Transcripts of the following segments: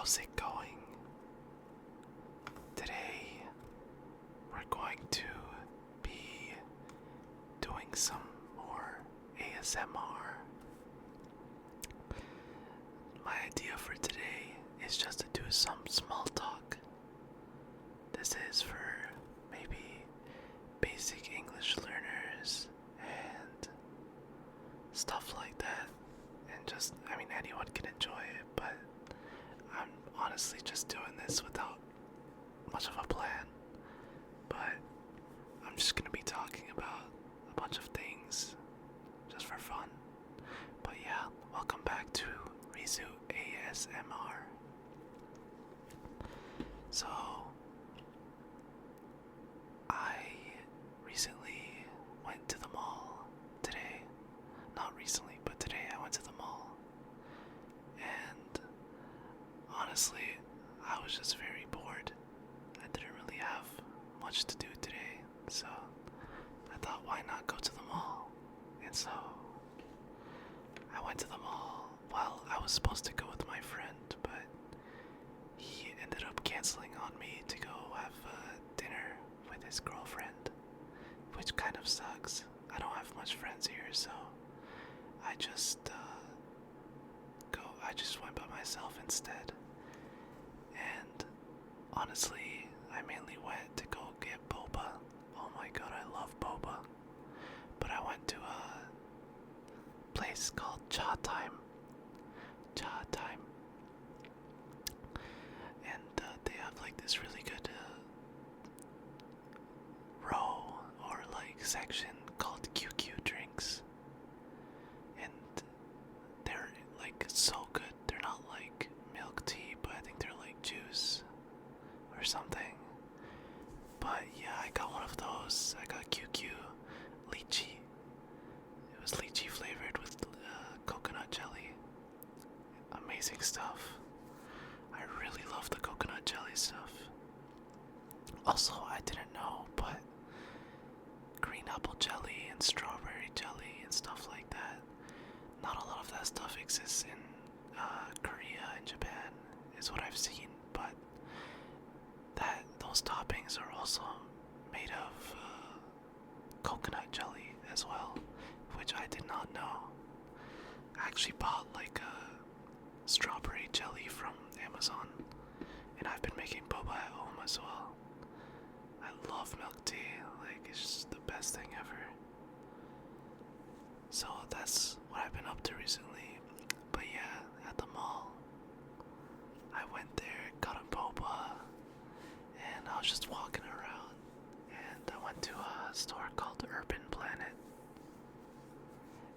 How's it going? Today we're going to be doing some more ASMR. My idea for today is just to do some small talk. This is for maybe basic English learners and stuff like that. And just, anyone can enjoy it, but I'm honestly just doing this without much of a plan. But I'm just gonna be talking about a bunch of things just for fun. But yeah, welcome back to RizuASMR. So, I recently went to the mall today. Not recently, but today I went to the mall. And honestly, I was just very bored. I didn't really have much to do today, so I thought, why not go to the mall? And so I went to the mall. Well, I was supposed to go with my friend, but he ended up canceling on me to go have dinner with his girlfriend, which kind of sucks. I don't have much friends here, so I just went by myself instead. And honestly, I mainly went to go get boba. Oh my god, I love boba. But I went to a place called Cha Time. Cha Time. And they have like this really good row or like section called QQ drinks. And they're like so good. They're not like milk tea, but I think they're like juice or something. But yeah, I got one of those. I got QQ lychee. It was lychee flavored with coconut jelly. Amazing stuff. I really love the coconut jelly stuff. Also, I didn't know, but green apple jelly and strawberry jelly and stuff like that, not a lot of that stuff exists in Korea and Japan, is what I've seen, but those toppings are also made of coconut jelly as well, which I did not know. I actually bought like a strawberry jelly from Amazon, and I've been making boba at home as well. I love milk tea, like it's just the best thing ever. So that's what I've been up to recently. But yeah, at the mall, I went there, got a boba, and I was just walking around, and I went to a store called Urban Planet,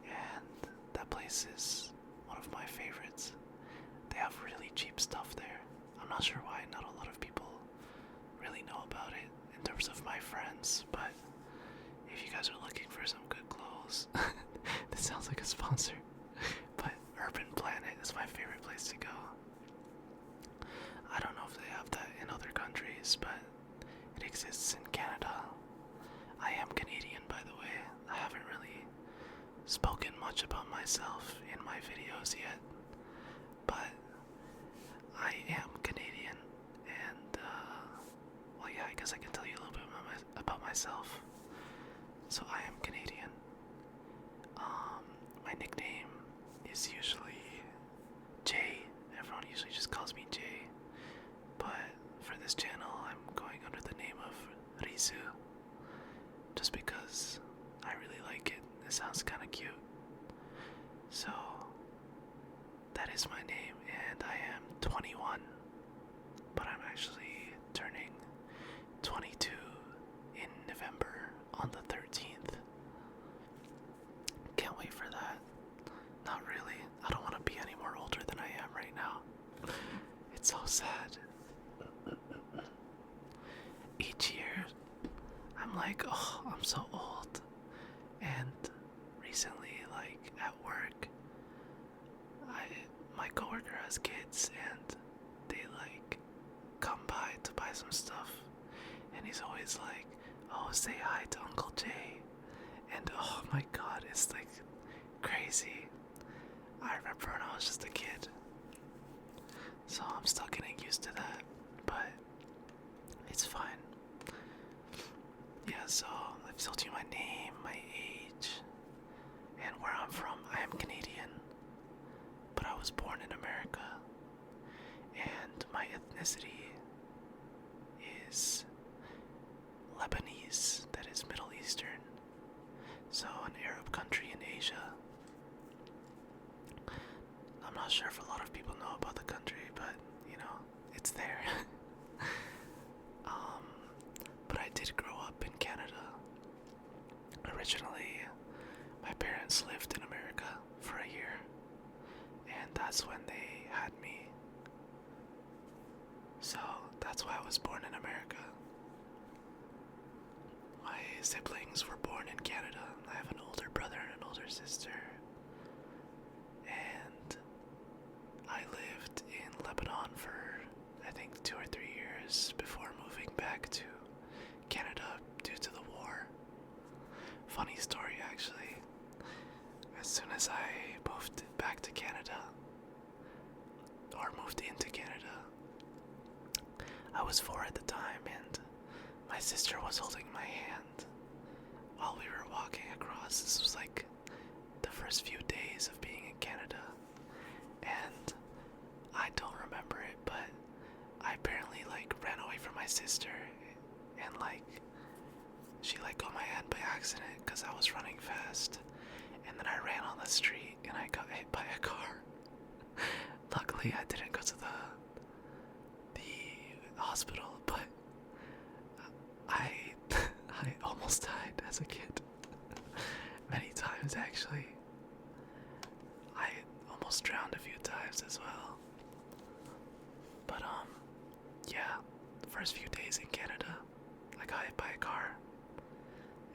and that place is one of my favorites. They have really cheap stuff there. I'm not sure why not a lot of people really know about it in terms of my friends, but if you guys are looking for some good clothes, this sounds like a sponsor, but Urban Planet is my favorite place to go. I don't know if they have that in other countries, but it exists in Canada. I am Canadian, by the way. I haven't really spoken much about myself in my videos yet, but I am Canadian, and well, yeah, I guess I can tell you a little bit about myself. So I am Canadian. My nickname is usually Jay. Everyone usually just calls me Jay, but for this channel, I'm going under the name of Rizu, just because I really like it. It sounds kind of cute. So that is my name, and I am 21, but I'm actually turning 22 in November on the 13th. Can't wait for that. Not really. I don't want to be any more older than I am right now. It's so sad. Each year, I'm like, oh, I'm so old. And recently, like, at work, my coworker has kids, and they, like, come by to buy some stuff. And he's always like, oh, say hi to Uncle Jay. And oh my god, it's like crazy. I remember when I was just a kid. So I'm still getting used to that, but it's fine. Yeah, so I've told you my name, my age, and where I'm from. I am Canadian, but I was born in America, and my ethnicity is Lebanese, that is Middle Eastern, so an Arab country in Asia. I'm not sure if a lot of people know about the country, but you know, it's there. But I did grow up in Canada. Originally, my parents lived in America for a year, and that's when they had me. So that's why I was born in America. My siblings were born in Canada. I have an older brother and an older sister. And I lived in Lebanon for, I think, 2 or 3 years before moving back to Canada due to the war. Funny story, actually. As soon as I moved back to Canada, or moved into Canada, I was 4 at the time, and my sister was holding my hand while we were walking across. This was like the first few days of being in Canada, and I don't remember it, but I apparently like ran away from my sister, and like she let go of my hand by accident because I was running fast, and then I ran on the street and I got hit by a car. Luckily, I didn't go to the hospital, but I almost died as a kid. Many times, actually. I almost drowned a few times as well. But yeah, the first few days in Canada, I got hit by a car.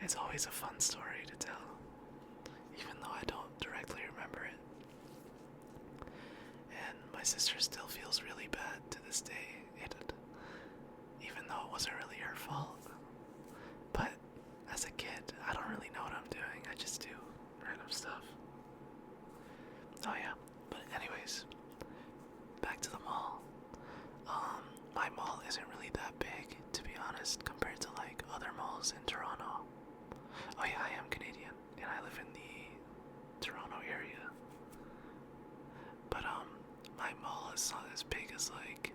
It's always a fun story to tell, even though I don't directly remember it. And my sister still feels really bad to this day, even though it wasn't really her fault. But as a kid, I don't really know what I'm doing. I just do random stuff. Oh yeah, but anyways, back to the mall. My mall isn't really that big, to be honest, compared to like other malls in Toronto. Oh yeah, I am Canadian, and I live in the Toronto area. But my mall is not as big as like,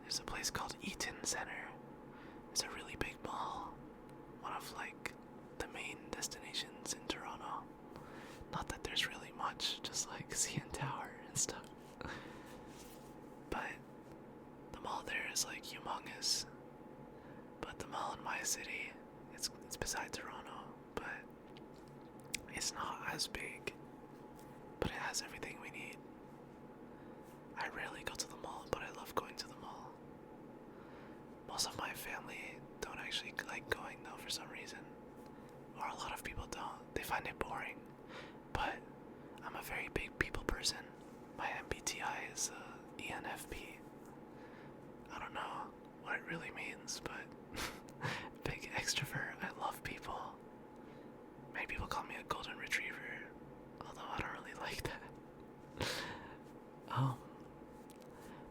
there's a place called Eaton Center. It's a really big mall, one of like the main destinations in Toronto. Not that there's really much, just like CN Tower and stuff. But the mall there is like humongous. But the mall in my city, it's beside Toronto, but it's not as big. But it has everything we need. I rarely go to the mall, but I love going to the mall. Most of my family don't actually like going though for some reason. Or a lot of people don't. They find it boring. But I'm a very big people person. My MBTI is ENFP. I don't know what it really means, but big extrovert. I love people. Many people call me a golden retriever, although I don't really like that.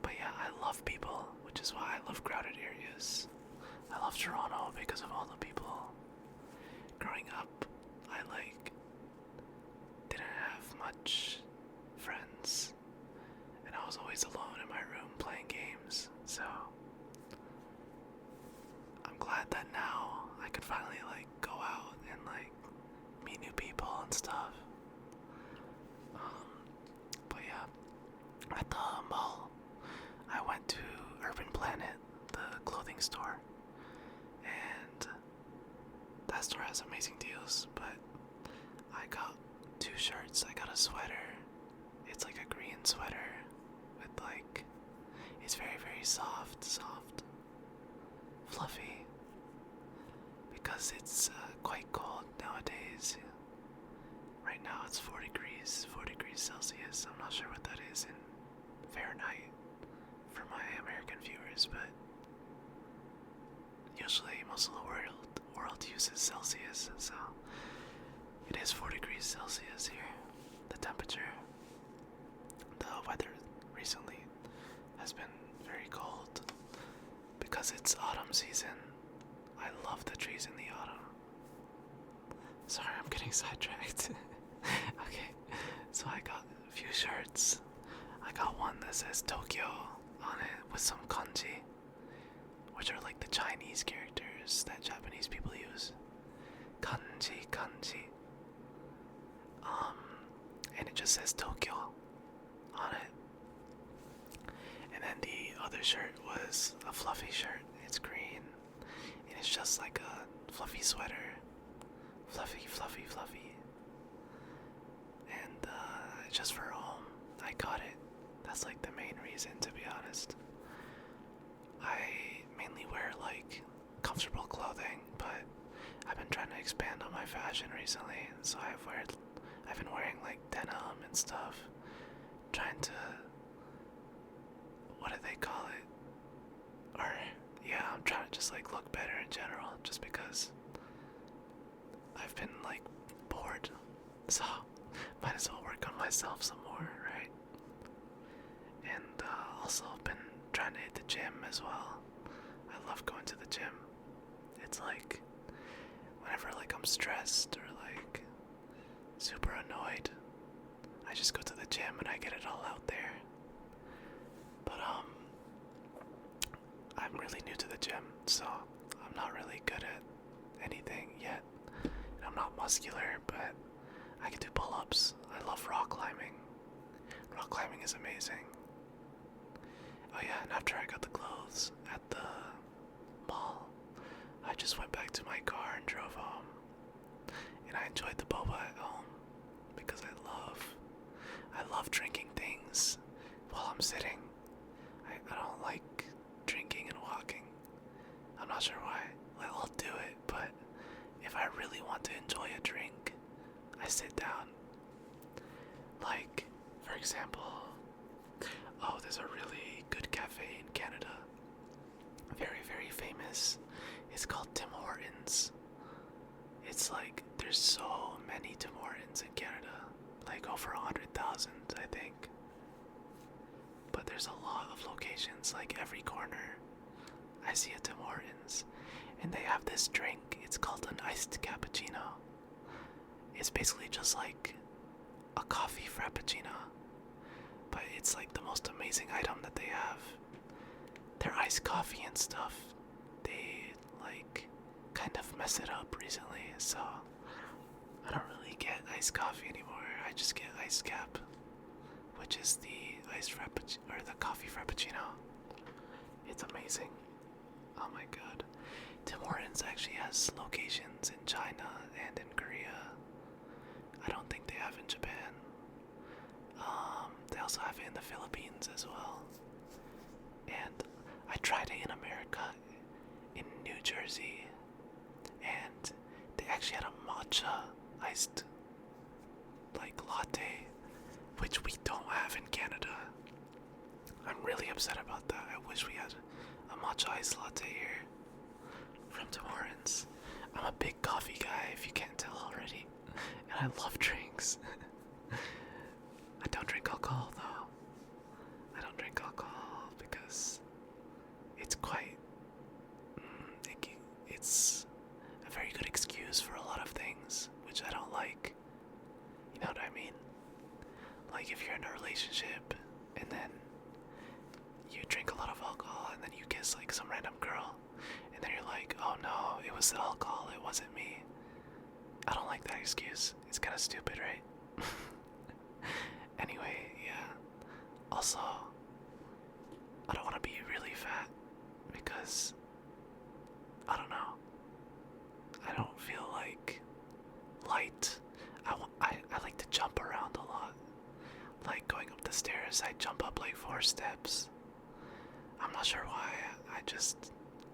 But yeah, I love people, which is why I love crowded areas. I love Toronto because of all the people. Growing up, I didn't have much friends, and I was always alone in my room playing games, so I'm glad that now I could finally go out and meet new people and stuff. But yeah, at the mall, I went to Urban Planet, the clothing store, and that store has amazing deals, but I got 2 shirts. I got a sweater. It's like a green sweater with it's very, very soft, fluffy, because it's quite cold nowadays. Right now it's 4 degrees Celsius. I'm not sure what that is in Fahrenheit for my American viewers, but usually most of the world uses Celsius, so it is 4 degrees Celsius here. The temperature, the weather recently because it's autumn season. I love the trees in the autumn. Sorry, I'm getting sidetracked. Okay, so I got a few shirts. I got one that says Tokyo on it with some kanji, which are like the Chinese characters that Japanese people use. Kanji, kanji. And it just says Tokyo on it. And then the other shirt was a fluffy shirt. It's green, and it's just like a fluffy sweater. Fluffy, fluffy, fluffy. And just for home, I got it. That's like the main reason, to be honest. I mainly wear like comfortable clothing, but I've been trying to expand on my fashion recently, so I've been wearing like denim and stuff, trying to, what do they call it? Or yeah, I'm trying to just like look better in general, just because I've been like bored, so might as well work on myself some more, right? And also been trying to hit the gym as well. I love going to the gym. It's like whenever like I'm stressed or like super annoyed, I just go to the gym and I get it all out there. But I'm really new to the gym, so I'm not really good at anything yet. And I'm not muscular, but I can do pull-ups. I love rock climbing. Rock climbing is amazing. Oh yeah, and after I got the clothes at the mall, I just went back to my car and drove home. And I enjoyed the boba at home because I love drinking things while I'm sitting. I don't like drinking and walking. I'm not sure why. Like, I'll do it, but if I really want to enjoy a drink, I sit down. Like, for example, oh, there's a really good cafe in Canada. Very, very famous. It's called Tim Hortons. It's like, there's so many Tim Hortons in Canada. Like over 100,000, I think. But there's a lot of locations, like every corner I see a Tim Hortons. And they have this drink, it's called an iced cappuccino. It's basically just like a coffee frappuccino. But it's like the most amazing item that they have. Their iced coffee and stuff, they like kind of mess it up recently, so I don't really get iced coffee anymore. I just get iced cap, which is the iced frappuccino, or the coffee frappuccino. It's amazing. Oh my god. Tim Hortons actually has locations in China and in Korea. I don't think they have in Japan. They also have it in the Philippines as well. And I tried it in America, in New Jersey, and they actually had a matcha iced like latte, which we don't have in Canada. I'm really upset about that. I wish we had a matcha iced latte here from Tim Hortons. I'm a big coffee guy, if you can't tell already, and I love drinks. I don't drink alcohol though. I don't drink alcohol because it's quite it's a very good excuse for a lot of things, which I don't like. You know what I mean? Like if you're in a relationship and then you drink a lot of alcohol and then you kiss like some random girl and then you're like, oh no, it was the alcohol, it wasn't me. I don't like that excuse. It's kind of stupid, right? Anyway, yeah. Also, I don't want to be really fat because I don't know. I don't feel like light. I like to jump around a lot. Like going up the stairs, I jump up like 4 steps. I'm not sure why. I just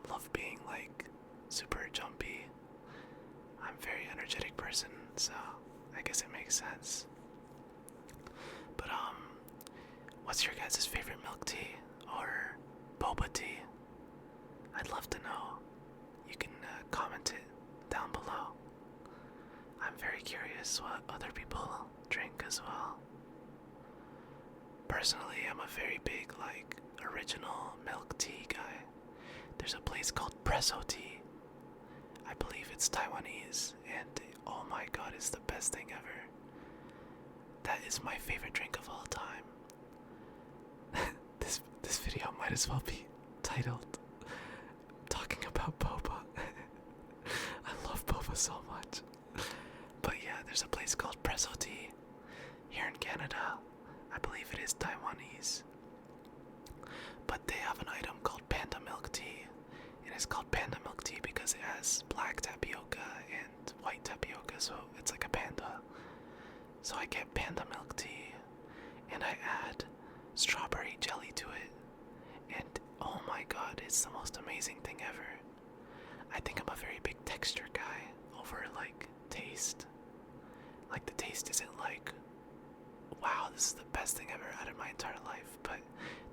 love being like super jumpy. I'm a very energetic person, so I guess it makes sense. But what's your guys' favorite milk tea or boba tea? I'd love to know. You can comment it down below. I'm very curious what other people drink as well. Personally, I'm a very big like original milk tea guy. there's a place called Presso Tea. I believe it's Taiwanese, and oh my god, it's the best thing ever. That is my favorite drink of all time. This video might as well be titled talking about boba. I love boba so much. But yeah, there's a place called Presso Tea here in Canada. I believe it is Taiwanese. But they have an item called Panda Milk Tea. And it's called Panda Milk Tea because it has black tapioca and white tapioca, so it's like a panda. So I get Panda Milk Tea and I add strawberry jelly to it. And oh my god, it's the most amazing thing ever. I think I'm a very big texture guy over like taste. Like the taste isn't like, wow, this is the best thing I've ever had in my entire life, but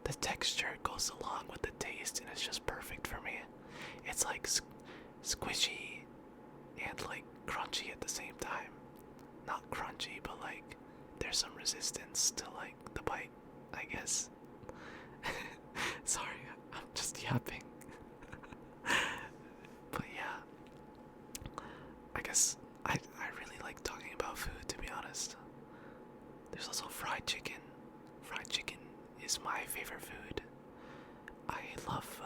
the texture goes along with the taste and it's just perfect for me. It's like squishy and like crunchy at the same time. Not crunchy, but like there's some resistance to like the bite, I guess. Sorry, I'm just yapping. But yeah, I guess I really like talking about food, to be honest. There's also fried chicken. Fried chicken is my favorite food. I love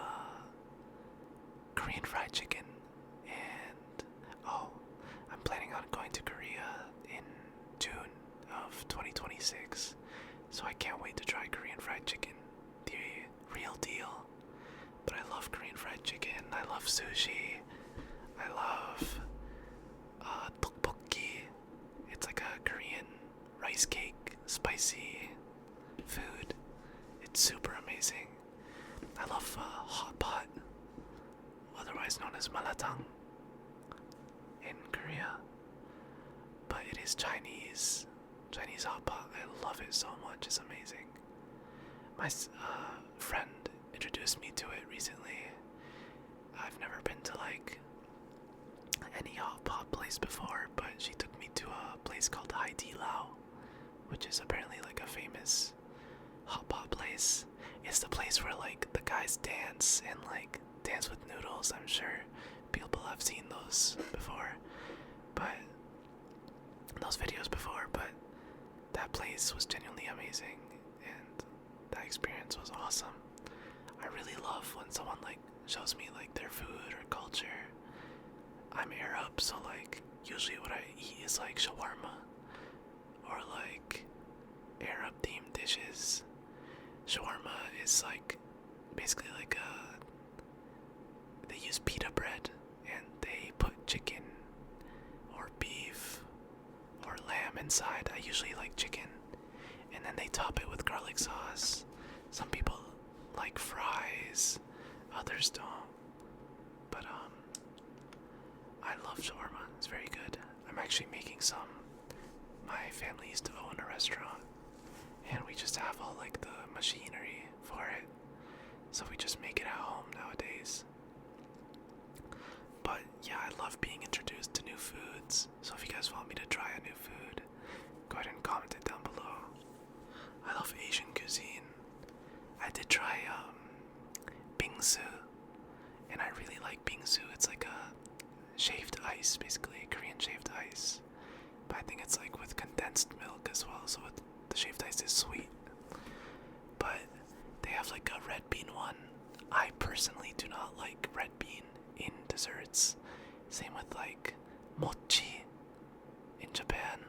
Korean fried chicken, and oh, I'm planning on going to Korea in June of 2026, so I can't wait to try Korean fried chicken, the real deal. But I love Korean fried chicken, I love sushi, I love tteokbokki. It's like a Korean rice cake, spicy food. It's super amazing. I love hot pot, otherwise known as malatang in Korea. But it is Chinese hot pot. I love it so much. It's amazing. My friend introduced me to it recently. I've never been to like any hot pot place before, but she took me to a place called Hai Di Lao, which is apparently like a famous hot pot place. It's the place where like the guys dance and like dance with noodles. I'm sure people have seen those before, but those videos before. But that place was genuinely amazing, and that experience was awesome. I really love when someone like shows me like their food or culture. I'm Arab, so like usually what I eat is like shawarma or like Arab themed dishes. Shawarma is like basically like they use pita bread and they put chicken or beef or lamb inside. I usually like chicken, and then they top it with garlic sauce. Some people like fries, others don't. But I love shawarma. It's very good. I'm actually making some. My family used to own a restaurant, and we just have all like the machinery for it, so we just make it at home nowadays. But yeah, I love being introduced to new foods, so if you guys want me to try a new food, go ahead and comment it down below. I love Asian cuisine. I did try bingsu, and I really like bingsu. It's like a shaved ice, basically Korean shaved ice, but I think it's like with condensed milk as well, so the shaved ice is sweet. But they have like a red bean one. I personally do not like red bean in desserts. Same with like mochi in Japan.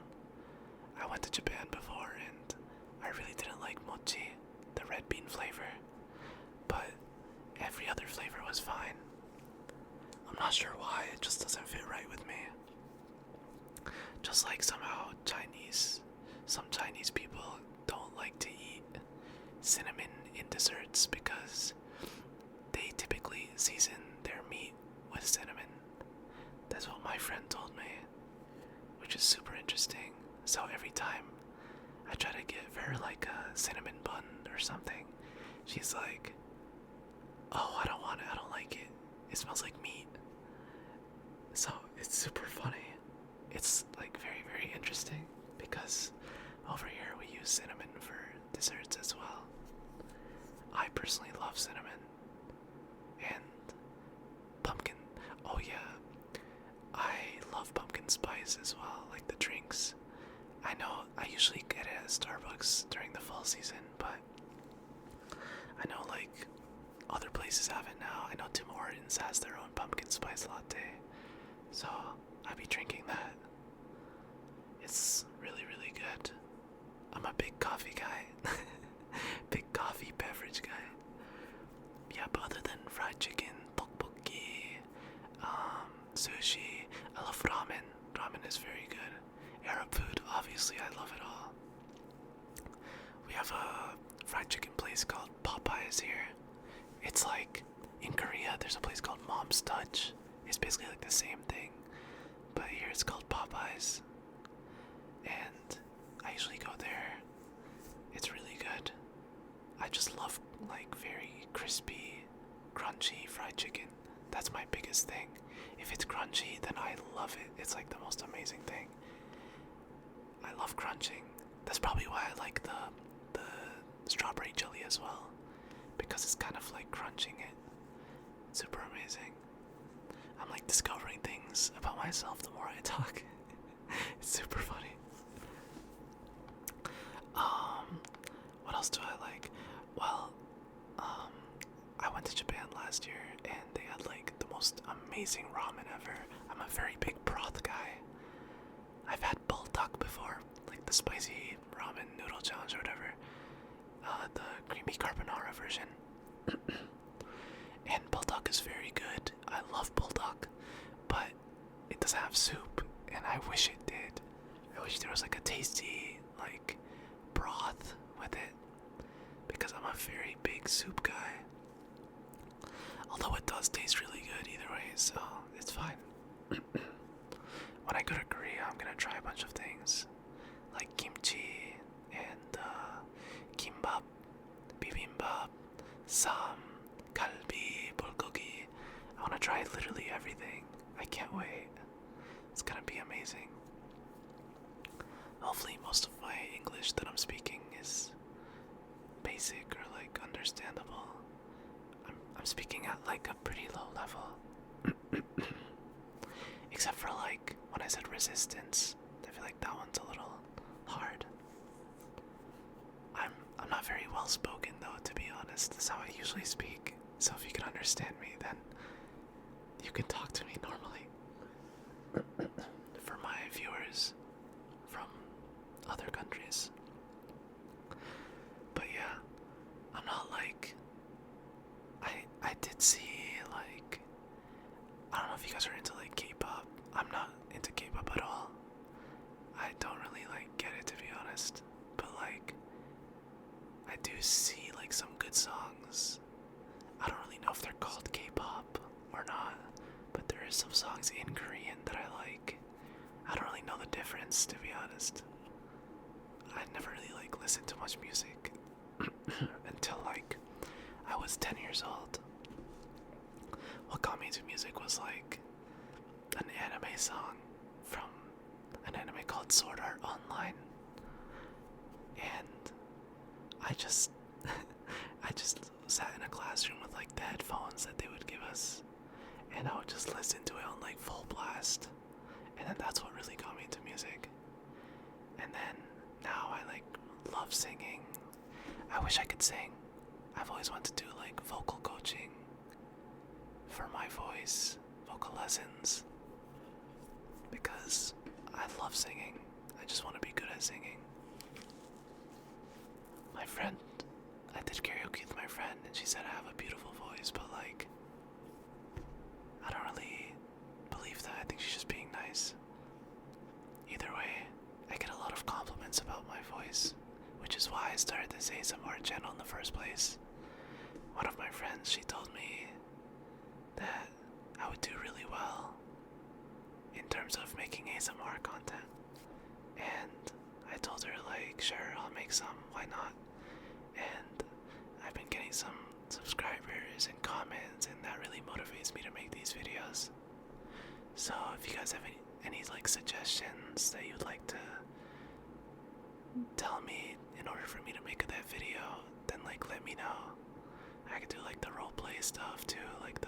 I went to Japan before and I really didn't like mochi, the red bean flavor, but every other flavor was fine. I'm not sure why, it just doesn't fit right with me. Just like somehow some Chinese people don't like to eat cinnamon in desserts because they typically season their meat with cinnamon. That's what my friend told me, which is super interesting. So every time I try to give her like a cinnamon bun or something, she's like, "Oh, I don't want it, I don't like it. It smells like meat." So it's super funny. It's like very, very interesting because over here we use cinnamon for desserts as well. I personally love cinnamon, and spice as well, like the drinks. I know I usually get it at Starbucks during the fall season, but I know like other places have it now. I know Tim Hortons has their own pumpkin spice latte, so I'll be drinking that. It's really, really good. I'm a big coffee guy. Big coffee beverage guy. Yeah, but other than fried chicken, tteokbokki, sushi, I love ramen. Ramen is very good. Arab food, obviously, I love it all. We have a fried chicken place called Popeyes here. It's like in Korea, there's a place called Mom's Touch. It's basically like the same thing, but here it's called Popeyes. And I usually go there. It's really good. I just love like very crispy, crunchy fried chicken. That's my biggest thing. If it's crunchy, then I love it. It's like the most amazing thing. I love crunching. That's probably why I like the strawberry jelly as well, because it's kind of like crunching it. Super amazing. I'm like discovering things about myself the more I talk. It's super funny. What else do I like? Well, I went to Japan last year and they had like the most amazing ramen ever. I'm a very big broth guy. I've had bulldog before, like the spicy ramen noodle challenge or whatever. The creamy carbonara version. And bulldog is very good. I love bulldog, but it doesn't have soup, and I wish it did. I wish there was like a tasty like broth with it, because I'm a very big soup guy. Although it does taste really good either way, so it's fine. When I go to Korea, I'm gonna try a bunch of things like kimchi and kimbap, bibimbap, sam, kalbi, bulgogi. I wanna try literally everything. I can't wait. It's gonna be amazing. Hopefully most of my English that I'm speaking is basic or like understandable. I'm speaking at like a pretty low level. Except for like when I said resistance. I feel like that one's a little hard. I'm not very well spoken though, to be honest. That's how I usually speak. So if you can understand me, then you can talk to me normally. For my viewers from other countries. But yeah, I'm not like, I did see like, I don't know if you guys are into like K-pop. I'm not into K-pop at all. I don't really like get it, to be honest. But like, I do see like some good songs. I don't really know if they're called K-pop or not, but there is some songs in Korean that I like. I don't really know the difference, to be honest. I never really like listened to much music until like I was 10 years old. What got me into music was like an anime song from an anime called Sword Art Online, and I just I just sat in a classroom with like the headphones that they would give us, and I would just listen to it on like full blast, and then that's what really got me into music. And then now I like love singing. I wish I could sing. I've always wanted to do like vocal coaching for my voice, vocal lessons, because I love singing. I just want to be good at singing. My friend, I did karaoke with my friend, and she said I have a beautiful voice, but like, I don't really believe that. I think she's just being nice. Either way, I get a lot of compliments about my voice, which is why I started this ASMR channel in the first place. One of my friends, she told me that I would do really well in terms of making ASMR content, and I told her like, sure, I'll make some, why not? And I've been getting some subscribers and comments, and that really motivates me to make these videos. So if you guys have any like suggestions that you'd like to tell me in order for me to make that video, then like let me know. I could do like the roleplay stuff too, like the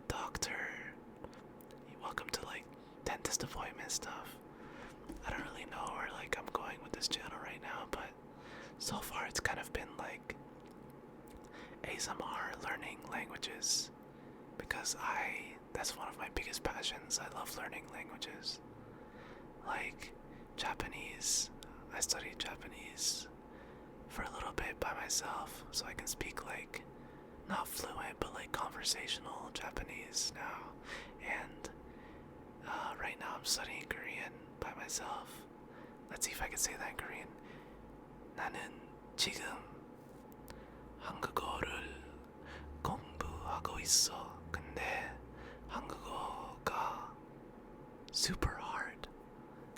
doctor, welcome to like dentist appointment stuff. I don't really know where like I'm going with this channel right now, but so far it's kind of been like ASMR learning languages, because that's one of my biggest passions. I love learning languages. Like Japanese. I studied Japanese for a little bit by myself, so I can speak like not fluent but like conversational Japanese now. And right now I'm studying Korean by myself. Let's see if I can say that in Korean. 나는 지금 한국어를 공부하고 있어. 근데 한국어가 super hard.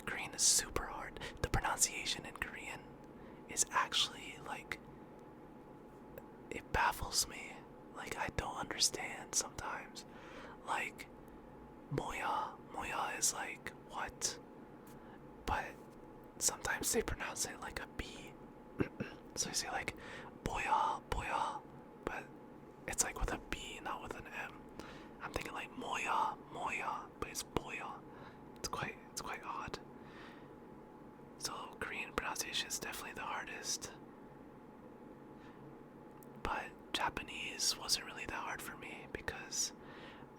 Korean is super hard. The pronunciation in Korean is actually like, it baffles me. Like, I don't understand sometimes. Like, moya is like what? But sometimes they pronounce it like a B. So you say like boya, but it's like with a B, not with an M. I'm thinking like moya, but it's boya. It's quite odd. So Korean pronunciation is definitely the hardest. But Japanese wasn't really that hard for me because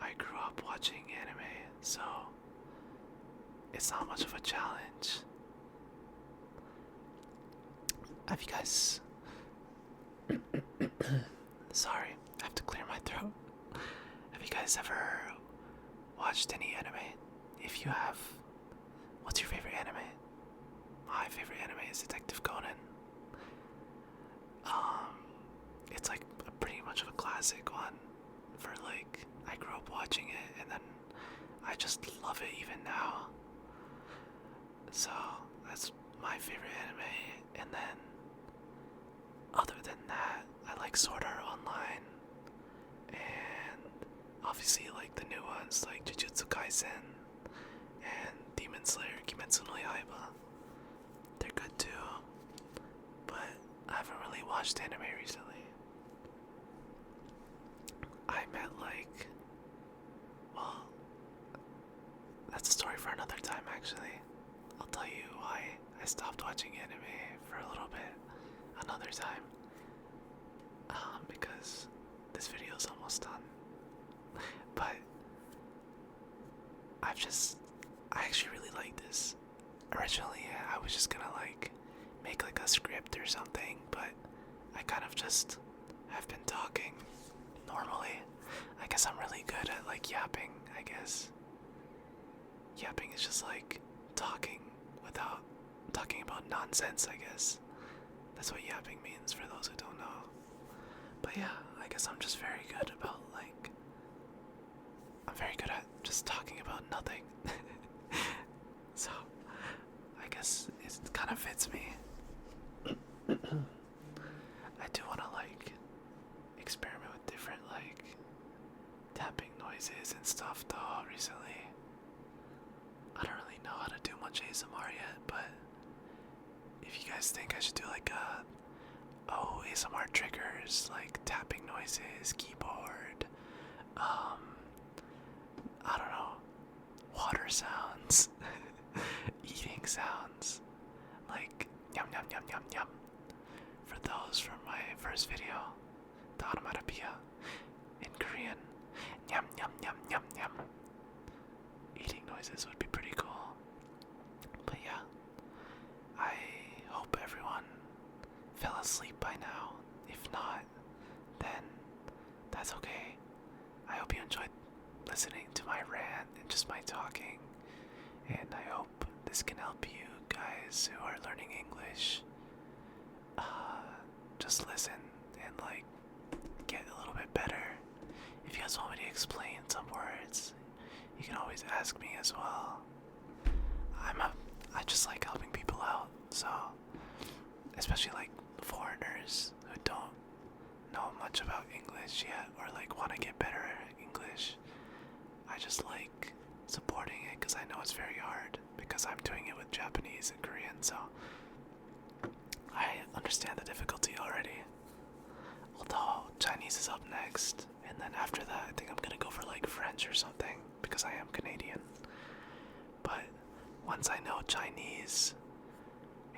I grew up watching anime, so it's not much of a challenge. Have you guys... Sorry, I have to clear my throat. Have you guys ever watched any anime? If you have, what's your favorite anime? My favorite anime is Detective Conan. It's like pretty much of a classic one. For like, I grew up watching it, and then I just love it even now. So that's my favorite anime. And then other than that, I like Sword Art Online, and obviously like the new ones like Jujutsu Kaisen and Demon Slayer, Kimetsu no Yaiba. They're good too, but I haven't really watched anime recently. I met like, well, that's a story for another time actually. I'll tell you why I stopped watching anime for a little bit another time. Because this video is almost done. But I actually really like this. Originally, I was just gonna like make like a script or something, but I kind of just have been talking normally. I guess I'm really good at like yapping, I guess. Yapping is just like talking without talking about nonsense, I guess. That's what yapping means for those who don't know. But yeah, I guess I'm just very good about like, I'm very good at just talking about nothing. So I guess it kind of fits me. I do want to like experiment with different like tapping noises and stuff though recently. I don't really know how to do much ASMR yet, but if you guys think I should do like ASMR triggers, like tapping noises, keyboard, I don't know, water sounds, eating sounds, like yum yum yum yum yum. For those from my first video, the onomatopoeia in Korean, yum yum yum yum yum. Eating noises would be pretty cool. But yeah, I hope everyone fell asleep by now. If not, then that's okay. I hope you enjoyed listening to my rant and just my talking. And I hope this can help you guys who are learning English. Just listen and like get a little bit better. If you guys want me to explain some words, you can always ask me as well. I just like helping people out, so especially like foreigners who don't know much about English yet or like want to get better at English. I just like supporting it because I know it's very hard because I'm doing it with Japanese and Korean, so I understand the difficulty already. Although Chinese is up next, and then after that I think I'm gonna go for like French or something because I am Canadian. once I know Chinese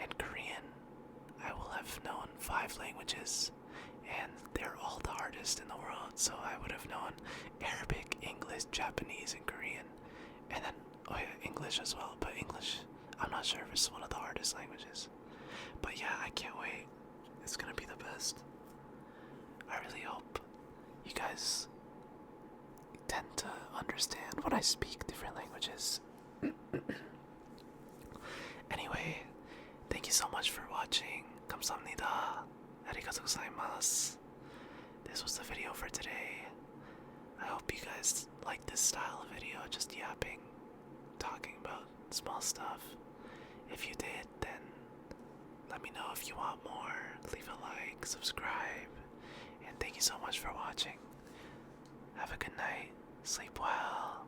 and Korean, I will have known 5 languages, and they're all the hardest in the world. So I would have known Arabic, English, Japanese, and Korean, and then oh yeah, English as well. But English, I'm not sure if it's one of the hardest languages. But yeah, I can't wait. It's gonna be the best. I really hope you guys tend to understand when I speak different languages. Anyway, thank you so much for watching. 감사합니다. arigatou gozaimasu. This was the video for today. I hope you guys like this style of video, just yapping, talking about small stuff. If you did, then let me know if you want more. Leave a like, subscribe, and thank you so much for watching. Have a good night. Sleep well.